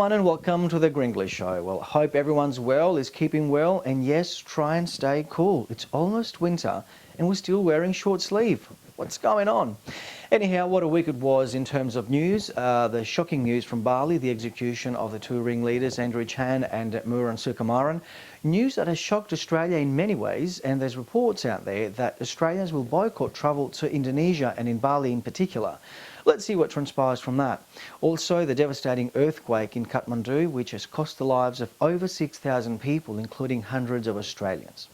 everyone and welcome to the Grenglish Show. Well, I hope everyone's well, is keeping well, and yes, try and stay cool. It's almost winter and we're still wearing short sleeve. What's going on? Anyhow, what a week it was in terms of news. The shocking news from Bali, the execution of the two ringleaders, Andrew Chan and Muran Sukumaran. News that has shocked Australia in many ways, and there's reports out there that Australians will boycott travel to Indonesia and in Bali in particular. Let's see what transpires from that. Also, the devastating earthquake in Kathmandu, which has cost the lives of over 6,000 people, including hundreds of Australians.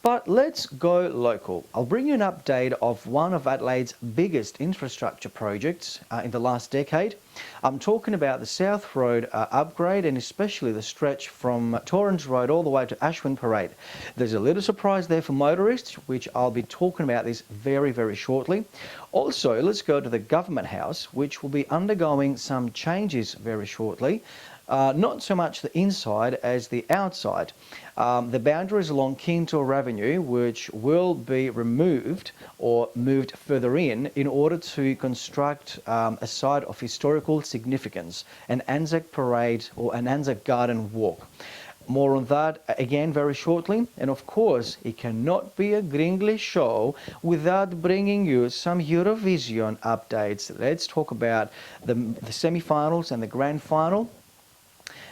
But let's go local. I'll bring you an update of one of Adelaide's biggest infrastructure projects in the last decade. I'm talking about the South Road upgrade, and especially the stretch from Torrens Road all the way to Ashwin Parade. There's a little surprise there for motorists, which I'll be talking about this very shortly. Also, let's go to the Government House, which will be undergoing some changes very shortly. Not so much the inside as the outside. The boundaries along Kintor Avenue, which will be removed or moved further in order to construct a site of historical significance, an Anzac Parade or an Anzac Garden Walk. More on that again very shortly. And of course, it cannot be a Grenglish show without bringing you some Eurovision updates. Let's talk about the semi-finals and the grand final.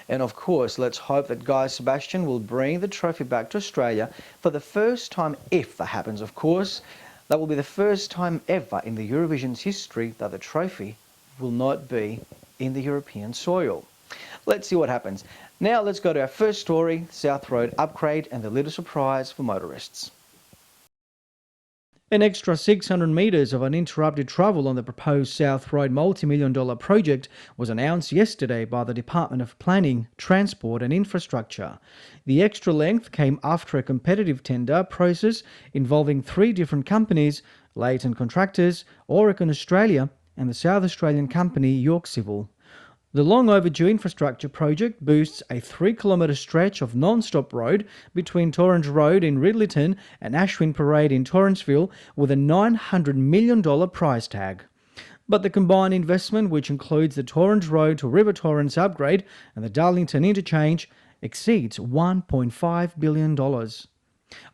And of course, let's hope that Guy Sebastian will bring the trophy back to Australia for the first time, if that happens, of course. That will be the first time ever in the Eurovision's history that the trophy will not be in the European soil. Let's see what happens. Now let's go to our first story, South Road upgrade and the little surprise for motorists. An extra 600 metres of uninterrupted travel on the proposed South Road multi-million-dollar project was announced yesterday by the Department of Planning, Transport and Infrastructure. The extra length came after a competitive tender process involving 3 different companies, Leighton Contractors, Oracle Australia and the South Australian company York Civil. The long overdue infrastructure project boosts a 3-kilometre stretch of non-stop road between Torrens Road in Ridleyton and Ashwin Parade in Torrensville with a $900 million price tag. But the combined investment, which includes the Torrens Road to River Torrens upgrade and the Darlington interchange, exceeds $1.5 billion.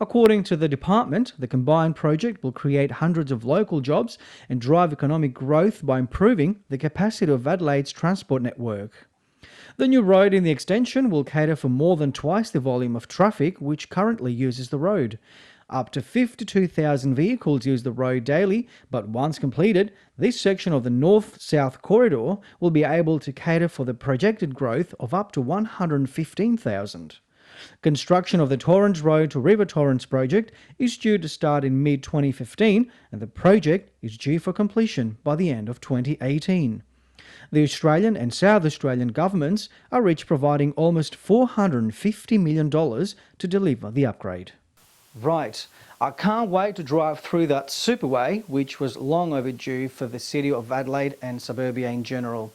According to the department, the combined project will create hundreds of local jobs and drive economic growth by improving the capacity of Adelaide's transport network. The new road in the extension will cater for more than twice the volume of traffic which currently uses the road. Up to 52,000 vehicles use the road daily, but once completed, this section of the north-south corridor will be able to cater for the projected growth of up to 115,000. Construction of the Torrens Road to River Torrens project is due to start in mid-2015 and the project is due for completion by the end of 2018. The Australian and South Australian governments are each providing almost $450 million to deliver the upgrade. Right, I can't wait to drive through that superway, which was long overdue for the city of Adelaide and suburbia in general.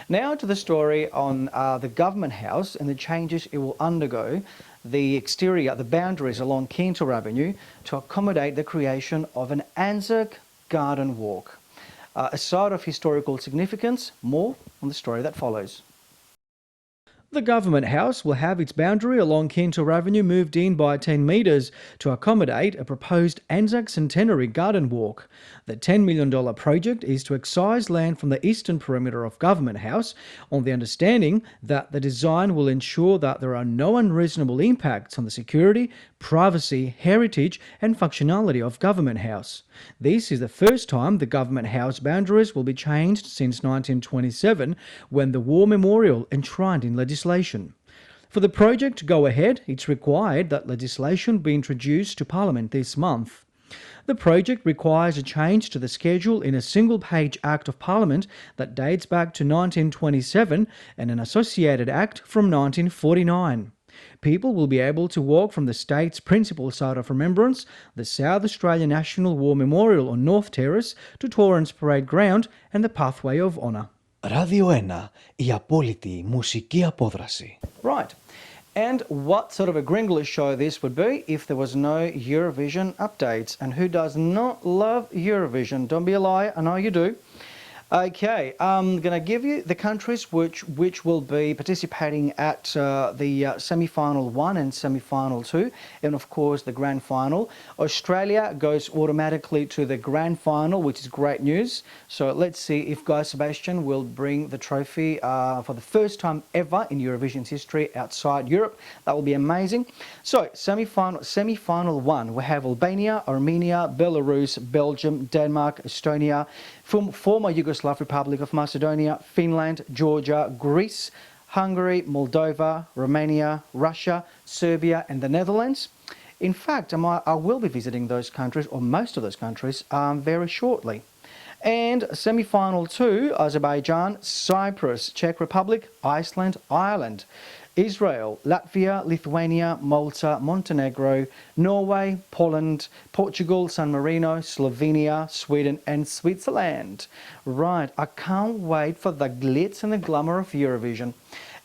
Now to the story on the Government House and the changes it will undergo, the exterior, the boundaries along Kintor Avenue to accommodate the creation of an Anzac Garden Walk. A site of historical significance. More on the story that follows. The Government House will have its boundary along Kintor Avenue moved in by 10 metres to accommodate a proposed Anzac Centenary Garden Walk. The $10 million project is to excise land from the eastern perimeter of Government House on the understanding that the design will ensure that there are no unreasonable impacts on the security, privacy, heritage and functionality of Government House. This is the first time the Government House boundaries will be changed since 1927, when the War Memorial enshrined in legislation. For the project to go ahead, it's required that legislation be introduced to Parliament this month. The project requires a change to the schedule in a single-page Act of Parliament that dates back to 1927 and an associated Act from 1949. People will be able to walk from the state's principal site of remembrance, the South Australian National War Memorial on North Terrace, to Torrens Parade Ground and the Pathway of Honour. Radio 1, η απόλυτη μουσική απόδραση. Right. And what sort of a Grenglish show this would be if there was no Eurovision updates? And who does not love Eurovision? Don't be a liar, I know you do. Okay, I'm going to give you the countries which will be participating at the semi-final 1 and semi-final 2, and of course the grand final. Australia goes automatically to the grand final, which is great news. So let's see if Guy Sebastian will bring the trophy for the first time ever in Eurovision's history outside Europe. That will be amazing. So semi-final 1, we have Albania, Armenia, Belarus, Belgium, Denmark, Estonia, former Yugoslav Republic of Macedonia, Finland, Georgia, Greece, Hungary, Moldova, Romania, Russia, Serbia, and the Netherlands. In fact, I will be visiting those countries, or most of those countries, very shortly. And semi-final 2, Azerbaijan, Cyprus, Czech Republic, Iceland, Ireland, Israel, Latvia, Lithuania, Malta, Montenegro, Norway, Poland, Portugal, San Marino, Slovenia, Sweden, and Switzerland. Right, I can't wait for the glitz and the glamour of Eurovision.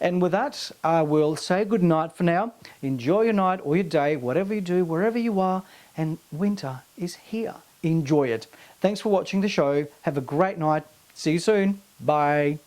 And with that, I will say good night for now. Enjoy your night or your day, whatever you do, wherever you are, and winter is here. Enjoy it. Thanks for watching the show. Have a great night. See you soon. Bye.